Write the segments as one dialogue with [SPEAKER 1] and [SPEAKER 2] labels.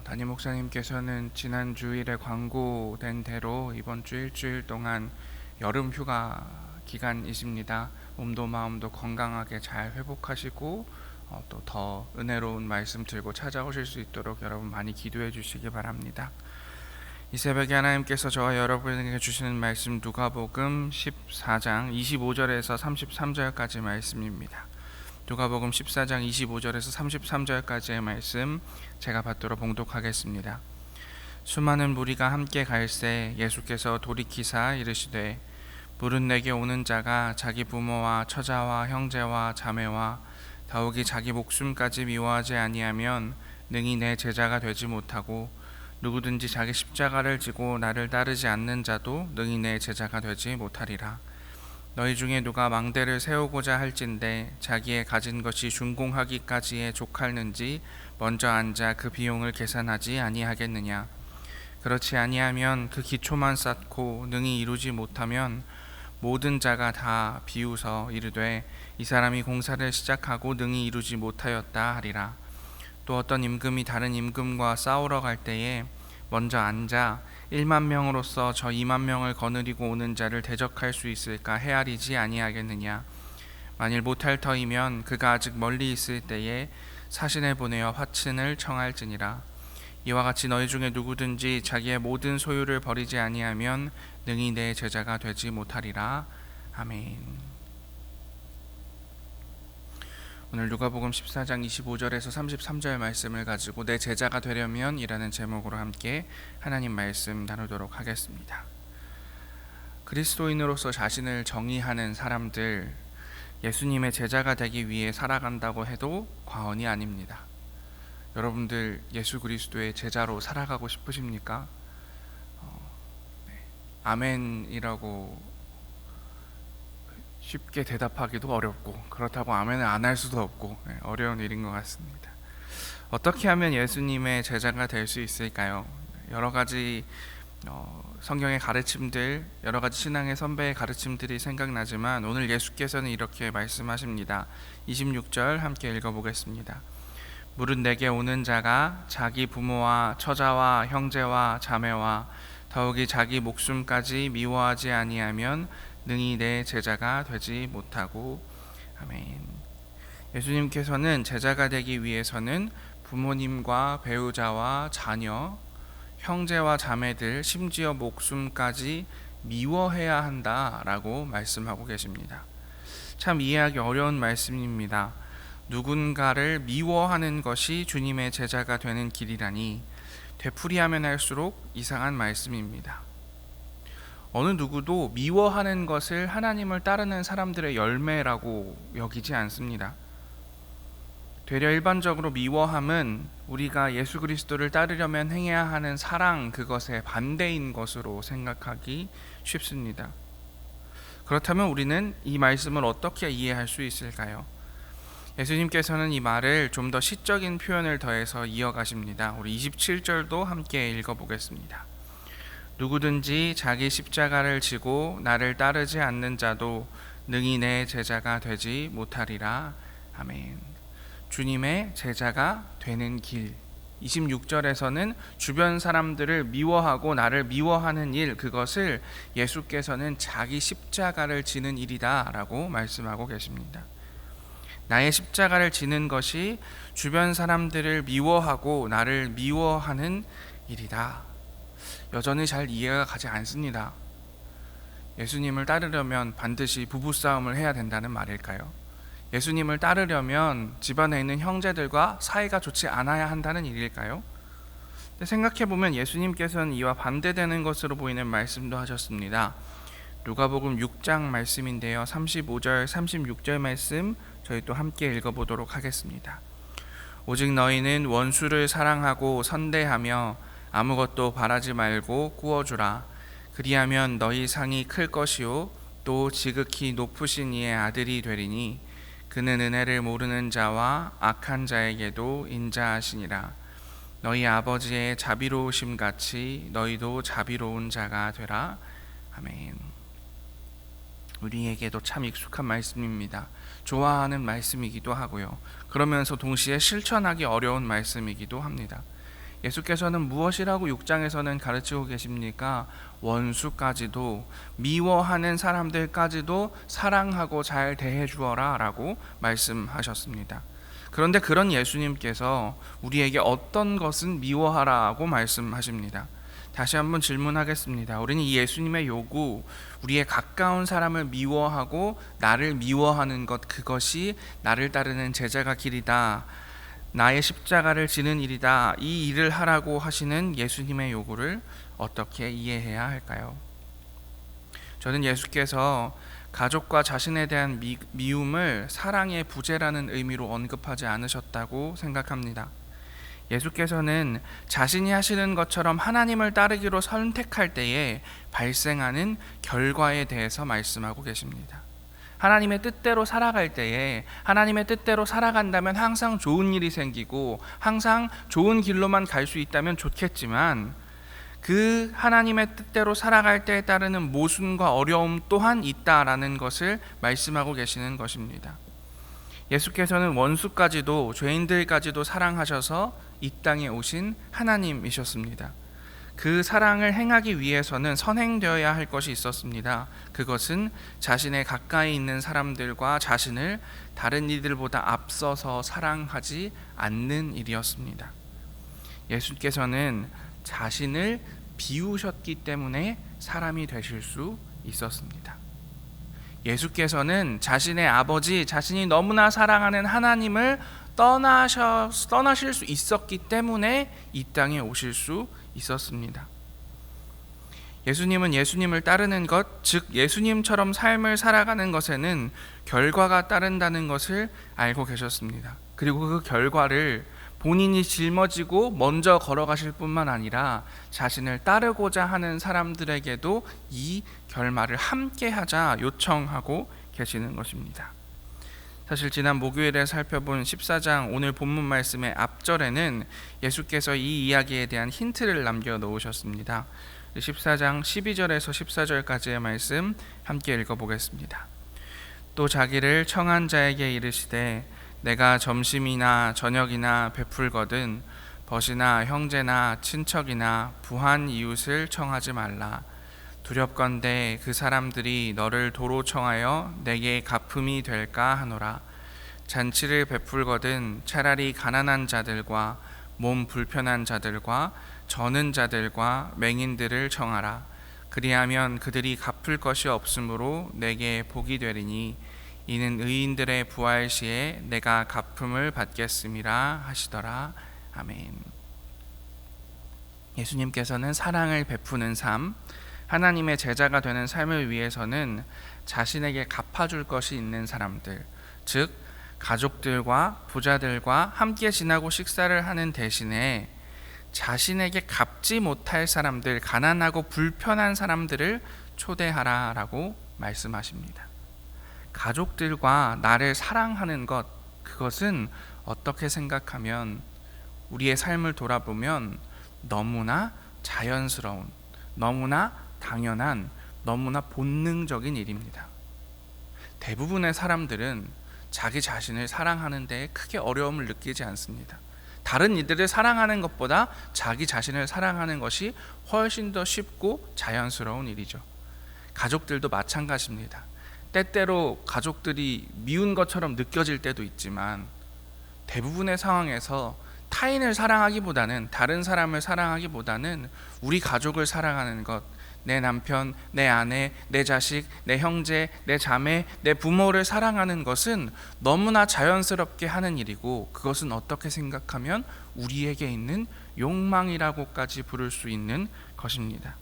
[SPEAKER 1] 담임 목사님께서는 지난 주일에 광고된 대로 이번 주 일주일 동안 여름 휴가 기간이십니다. 몸도 마음도 건강하게 잘 회복하시고 또 더 은혜로운 말씀 들고 찾아오실 수 있도록 여러분 많이 기도해 주시기 바랍니다. 이 새벽에 하나님께서 저와 여러분에게 주시는 말씀 누가복음 14장 25절에서 33절까지 말씀입니다. 누가복음 14장 25절에서 33절까지의 말씀 제가 받도록 봉독하겠습니다. 수많은 무리가 함께 갈새 예수께서 돌이키사 이르시되 물은 내게 오는 자가 자기 부모와 처자와 형제와 자매와 더욱이 자기 목숨까지 미워하지 아니하면 능히 내 제자가 되지 못하고 누구든지 자기 십자가를 지고 나를 따르지 않는 자도 능히 내 제자가 되지 못하리라. 너희 중에 누가 망대를 세우고자 할진대 자기의 가진 것이 준공하기까지에 족할는지 먼저 앉아 그 비용을 계산하지 아니하겠느냐. 그렇지 아니하면 그 기초만 쌓고 능히 이루지 못하면 모든 자가 다 비웃어 이르되 이 사람이 공사를 시작하고 능히 이루지 못하였다 하리라. 또 어떤 임금이 다른 임금과 싸우러 갈 때에 먼저 앉아 1만 명으로서 저 2만 명을 거느리고 오는 자를 대적할 수 있을까 헤아리지 아니하겠느냐. 만일 못할 터이면 그가 아직 멀리 있을 때에 사신을 보내어 화친을 청할지니라. 이와 같이 너희 중에 누구든지 자기의 모든 소유를 버리지 아니하면 능히 내 제자가 되지 못하리라. 아멘. 오늘 누가복음 14장 25절에서 33절 말씀을 가지고 내 제자가 되려면 이라는 제목으로 함께 하나님 말씀 나누도록 하겠습니다. 그리스도인으로서 자신을 정의하는 사람들, 예수님의 제자가 되기 위해 살아간다고 해도 과언이 아닙니다. 여러분들 예수 그리스도의 제자로 살아가고 싶으십니까? 아멘이라고 쉽게 대답하기도 어렵고 그렇다고 아멘을 안 할 수도 없고 어려운 일인 것 같습니다. 어떻게 하면 예수님의 제자가 될 수 있을까요? 여러 가지 성경의 가르침들, 여러 가지 신앙의 선배의 가르침들이 생각나지만 오늘 예수께서는 이렇게 말씀하십니다. 26절 함께 읽어보겠습니다. 물은 내게 오는 자가 자기 부모와 처자와 형제와 자매와 더욱이 자기 목숨까지 미워하지 아니하면 능히 내 제자가 되지 못하고. 아멘. 예수님께서는 제자가 되기 위해서는 부모님과 배우자와 자녀, 형제와 자매들, 심지어 목숨까지 미워해야 한다라고 말씀하고 계십니다. 참 이해하기 어려운 말씀입니다. 누군가를 미워하는 것이 주님의 제자가 되는 길이라니 되풀이하면 할수록 이상한 말씀입니다. 어느 누구도 미워하는 것을 하나님을 따르는 사람들의 열매라고 여기지 않습니다. 되려 일반적으로 미워함은 우리가 예수 그리스도를 따르려면 행해야 하는 사랑, 그것의 반대인 것으로 생각하기 쉽습니다. 그렇다면 우리는 이 말씀을 어떻게 이해할 수 있을까요? 예수님께서는 이 말을 좀 더 시적인 표현을 더해서 이어가십니다. 우리 27절도 함께 읽어보겠습니다. 누구든지 자기 십자가를 지고 나를 따르지 않는 자도 능히 내 제자가 되지 못하리라. 아멘. 주님의 제자가 되는 길. 26절에서는 주변 사람들을 미워하고 나를 미워하는 일, 그것을 예수께서는 자기 십자가를 지는 일이다 라고 말씀하고 계십니다. 나의 십자가를 지는 것이 주변 사람들을 미워하고 나를 미워하는 일이다. 여전히 잘 이해가 가지 않습니다. 예수님을 따르려면 반드시 부부싸움을 해야 된다는 말일까요? 예수님을 따르려면 집안에 있는 형제들과 사이가 좋지 않아야 한다는 일일까요? 생각해보면 예수님께서는 이와 반대되는 것으로 보이는 말씀도 하셨습니다. 누가복음 6장 말씀인데요. 35절, 36절 말씀 저희 또 함께 읽어보도록 하겠습니다. 오직 너희는 원수를 사랑하고 선대하며 아무것도 바라지 말고 구워주라. 그리하면 너희 상이 클 것이요 또 지극히 높으신 이의 아들이 되리니 그는 은혜를 모르는 자와 악한 자에게도 인자하시니라. 너희 아버지의 자비로우심 같이 너희도 자비로운 자가 되라. 아멘. 우리에게도 참 익숙한 말씀입니다. 좋아하는 말씀이기도 하고요. 그러면서 동시에 실천하기 어려운 말씀이기도 합니다. 예수께서는 무엇이라고 6장에서는 가르치고 계십니까? 원수까지도, 미워하는 사람들까지도 사랑하고 잘 대해 주어라 라고 말씀하셨습니다. 그런데 그런 예수님께서 우리에게 어떤 것은 미워하라고 말씀하십니다. 다시 한번 질문하겠습니다. 우리는 이 예수님의 요구, 우리의 가까운 사람을 미워하고 나를 미워하는 것, 그것이 나를 따르는 제자가 길이다, 나의 십자가를 지는 일이다, 이 일을 하라고 하시는 예수님의 요구를 어떻게 이해해야 할까요? 저는 예수께서 가족과 자신에 대한 미움을 사랑의 부재라는 의미로 언급하지 않으셨다고 생각합니다. 예수께서는 자신이 하시는 것처럼 하나님을 따르기로 선택할 때에 발생하는 결과에 대해서 말씀하고 계십니다. 하나님의 뜻대로 살아갈 때에, 하나님의 뜻대로 살아간다면 항상 좋은 일이 생기고 항상 좋은 길로만 갈 수 있다면 좋겠지만, 그 하나님의 뜻대로 살아갈 때에 따르는 모순과 어려움 또한 있다라는 것을 말씀하고 계시는 것입니다. 예수께서는 원수까지도, 죄인들까지도 사랑하셔서 이 땅에 오신 하나님이셨습니다. 그 사랑을 행하기 위해서는 선행되어야 할 것이 있었습니다. 그것은 자신의 가까이 있는 사람들과 자신을 다른 이들보다 앞서서 사랑하지 않는 일이었습니다. 예수께서는 자신을 비우셨기 때문에 사람이 되실 수 있었습니다. 예수께서는 자신의 아버지, 자신이 너무나 사랑하는 하나님을 떠나실 수 있었기 때문에 이 땅에 오실 수 있었습니다. 예수님은 예수님을 따르는 것, 즉 예수님처럼 삶을 살아가는 것에는 결과가 따른다는 것을 알고 계셨습니다. 그리고 그 결과를 본인이 짊어지고 먼저 걸어가실 뿐만 아니라 자신을 따르고자 하는 사람들에게도 이 결말을 함께 하자 요청하고 계시는 것입니다. 사실 지난 목요일에 살펴본 14장 오늘 본문 말씀의 앞절에는 예수께서 이 이야기에 대한 힌트를 남겨 놓으셨습니다. 14장 12절에서 14절까지의 말씀 함께 읽어보겠습니다. 또 자기를 청한 자에게 이르시되 내가 점심이나 저녁이나 베풀거든 벗이나 형제나 친척이나 부한 이웃을 청하지 말라. 두렵건대 그 사람들이 너를 도로 청하여 내게 갚음이 될까 하노라. 잔치를 베풀거든 차라리 가난한 자들과 몸 불편한 자들과 저는 자들과 맹인들을 청하라. 그리하면 그들이 갚을 것이 없으므로 내게 복이 되리니 이는 의인들의 부활 시에 내가 갚음을 받겠음이라 하시더라. 아멘. 예수님께서는 사랑을 베푸는 삶, 하나님의 제자가 되는 삶을 위해서는 자신에게 갚아줄 것이 있는 사람들, 즉 가족들과 부자들과 함께 지나고 식사를 하는 대신에 자신에게 갚지 못할 사람들, 가난하고 불편한 사람들을 초대하라라고 말씀하십니다. 가족들과 나를 사랑하는 것, 그것은 어떻게 생각하면 우리의 삶을 돌아보면 너무나 자연스러운, 너무나 당연한, 너무나 본능적인 일입니다. 대부분의 사람들은 자기 자신을 사랑하는 데 크게 어려움을 느끼지 않습니다. 다른 이들을 사랑하는 것보다 자기 자신을 사랑하는 것이 훨씬 더 쉽고 자연스러운 일이죠. 가족들도 마찬가지입니다. 때때로 가족들이 미운 것처럼 느껴질 때도 있지만 대부분의 상황에서 타인을 사랑하기보다는, 다른 사람을 사랑하기보다는 우리 가족을 사랑하는 것, 내 남편, 내 아내, 내 자식, 내 형제, 내 자매, 내 부모를 사랑하는 것은 너무나 자연스럽게 하는 일이고, 그것은 어떻게 생각하면 우리에게 있는 욕망이라고까지 부를 수 있는 것입니다.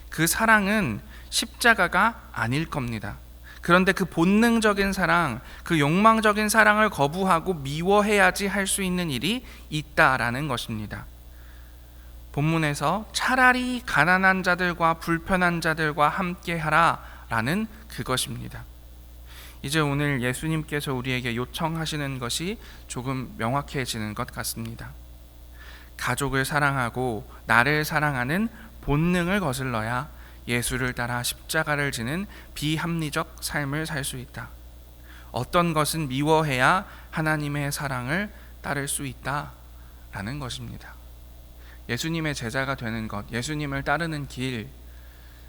[SPEAKER 1] 그 사랑은 십자가가 아닐 겁니다. 그런데 그 본능적인 사랑, 그 욕망적인 사랑을 거부하고 미워해야지 할 수 있는 일이 있다라는 것입니다. 본문에서 차라리 가난한 자들과 불편한 자들과 함께 하라 라는 그것입니다. 이제 오늘 예수님께서 우리에게 요청하시는 것이 조금 명확해지는 것 같습니다. 가족을 사랑하고 나를 사랑하는 본능을 거슬러야 예수를 따라 십자가를 지는 비합리적 삶을 살 수 있다. 어떤 것은 미워해야 하나님의 사랑을 따를 수 있다라는 것입니다. 예수님의 제자가 되는 것, 예수님을 따르는 길,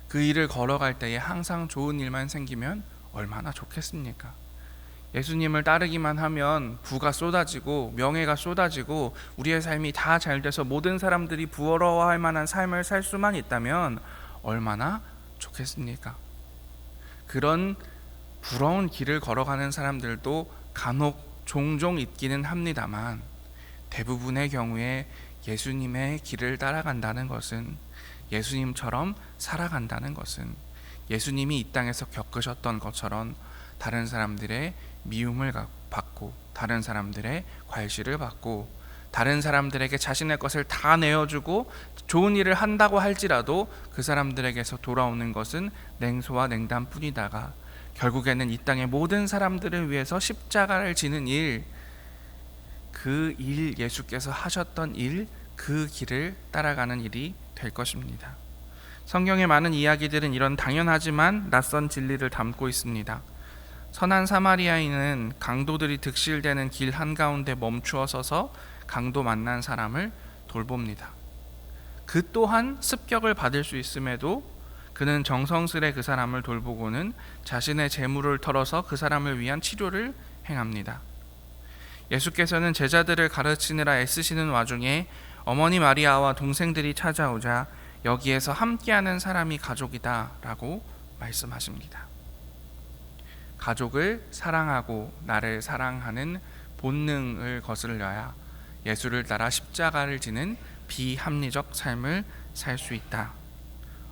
[SPEAKER 1] 그 일을 걸어갈 때에 항상 좋은 일만 생기면 얼마나 좋겠습니까? 예수님을 따르기만 하면 부가 쏟아지고 명예가 쏟아지고 우리의 삶이 다 잘 돼서 모든 사람들이 부러워할 만한 삶을 살 수만 있다면 얼마나 좋겠습니까? 그런 부러운 길을 걸어가는 사람들도 간혹 종종 있기는 합니다만, 대부분의 경우에 예수님의 길을 따라간다는 것은, 예수님처럼 살아간다는 것은, 예수님이 이 땅에서 겪으셨던 것처럼 다른 사람들의 미움을 받고, 다른 사람들의 괄시를 받고, 다른 사람들에게 자신의 것을 다 내어주고 좋은 일을 한다고 할지라도 그 사람들에게서 돌아오는 것은 냉소와 냉담뿐이다가 결국에는 이 땅의 모든 사람들을 위해서 십자가를 지는 일, 그 일, 예수께서 하셨던 일, 그 길을 따라가는 일이 될 것입니다. 성경의 많은 이야기들은 이런 당연하지만 낯선 진리를 담고 있습니다. 선한 사마리아인은 강도들이 득실되는 길 한가운데 멈추어 서서 강도 만난 사람을 돌봅니다. 그 또한 습격을 받을 수 있음에도 그는 정성스레 그 사람을 돌보고는 자신의 재물을 털어서 그 사람을 위한 치료를 행합니다. 예수께서는 제자들을 가르치느라 애쓰시는 와중에 어머니 마리아와 동생들이 찾아오자 여기에서 함께하는 사람이 가족이다 라고 말씀하십니다. 가족을 사랑하고 나를 사랑하는 본능을 거슬려야 예수를 따라 십자가를 지는 비합리적 삶을 살 수 있다.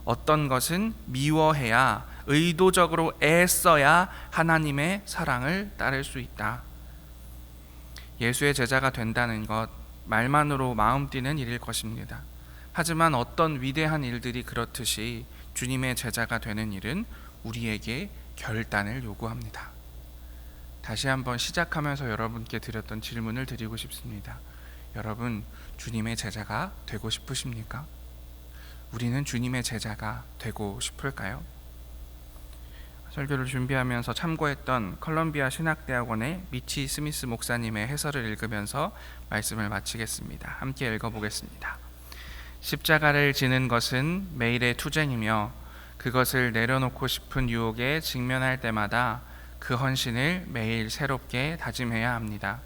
[SPEAKER 1] 어떤 것은 미워해야, 의도적으로 애써야 하나님의 사랑을 따를 수 있다. 예수의 제자가 된다는 것, 말만으로 마음 뛰는 일일 것입니다. 하지만 어떤 위대한 일들이 그렇듯이 주님의 제자가 되는 일은 우리에게 결단을 요구합니다. 다시 한번 시작하면서 여러분께 드렸던 질문을 드리고 싶습니다. 여러분, 주님의 제자가 되고 싶으십니까? 우리는 주님의 제자가 되고 싶을까요? 설교를 준비하면서 참고했던 컬럼비아 신학대학원의 미치 스미스 목사님의 해설을 읽으면서 말씀을 마치겠습니다. 함께 읽어보겠습니다. 십자가를 지는 것은 매일의 투쟁이며 그것을 내려놓고 싶은 유혹에 직면할 때마다 그 헌신을 매일 새롭게 다짐해야 합니다.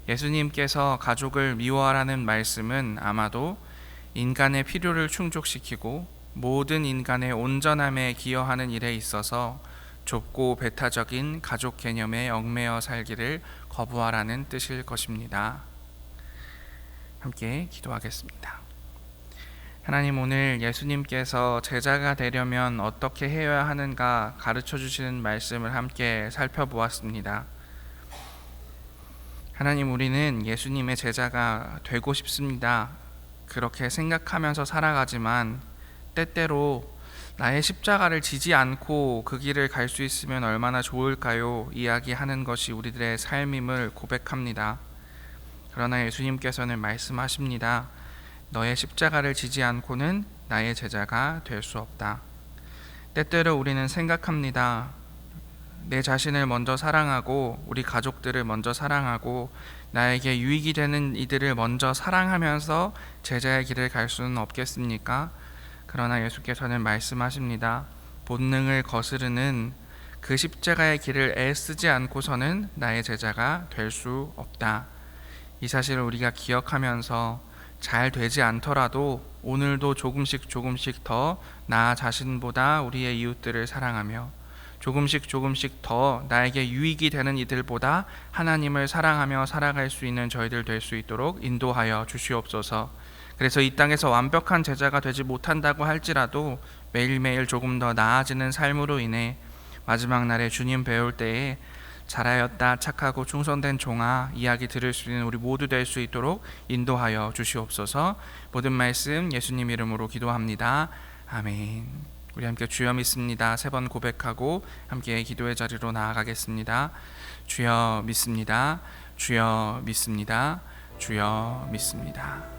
[SPEAKER 1] 예수님께서 가족을 미워하라는 말씀은 아마도 인간의 필요를 충족시키고 모든 인간의 온전함에 기여하는 일에 있어서 좁고 배타적인 가족 개념에 얽매여 살기를 거부하라는 뜻일 것입니다. 함께 기도하겠습니다. 하나님, 오늘 예수님께서 제자가 되려면 어떻게 해야 하는가 가르쳐 주시는 말씀을 함께 살펴보았습니다. 하나님, 우리는 예수님의 제자가 되고 싶습니다. 그렇게 생각하면서 살아가지만 때때로 나의 십자가를 지지 않고 그 길을 갈 수 있으면 얼마나 좋을까요? 이야기하는 것이 우리들의 삶임을 고백합니다. 그러나 예수님께서는 말씀하십니다. 너의 십자가를 지지 않고는 나의 제자가 될 수 없다. 때때로 우리는 생각합니다. 내 자신을 먼저 사랑하고 우리 가족들을 먼저 사랑하고 나에게 유익이 되는 이들을 먼저 사랑하면서 제자의 길을 갈 수는 없겠습니까? 그러나 예수께서는 말씀하십니다. 본능을 거스르는 그 십자가의 길을 애쓰지 않고서는 나의 제자가 될 수 없다. 이 사실을 우리가 기억하면서 잘 되지 않더라도 오늘도 조금씩 더 나 자신보다 우리의 이웃들을 사랑하며 조금씩 더 나에게 유익이 되는 이들보다 하나님을 사랑하며 살아갈 수 있는 저희들 될 수 있도록 인도하여 주시옵소서. 그래서 이 땅에서 완벽한 제자가 되지 못한다고 할지라도 매일매일 조금 더 나아지는 삶으로 인해 마지막 날에 주님 배울 때에 잘하였다 착하고 충성된 종아 이야기 들을 수 있는 우리 모두 될 수 있도록 인도하여 주시옵소서. 모든 말씀 예수님 이름으로 기도합니다. 아멘. 우리 함께 주여 믿습니다. 3번 고백하고 함께 기도의 자리로 나아가겠습니다. 주여 믿습니다. 주여 믿습니다. 주여 믿습니다.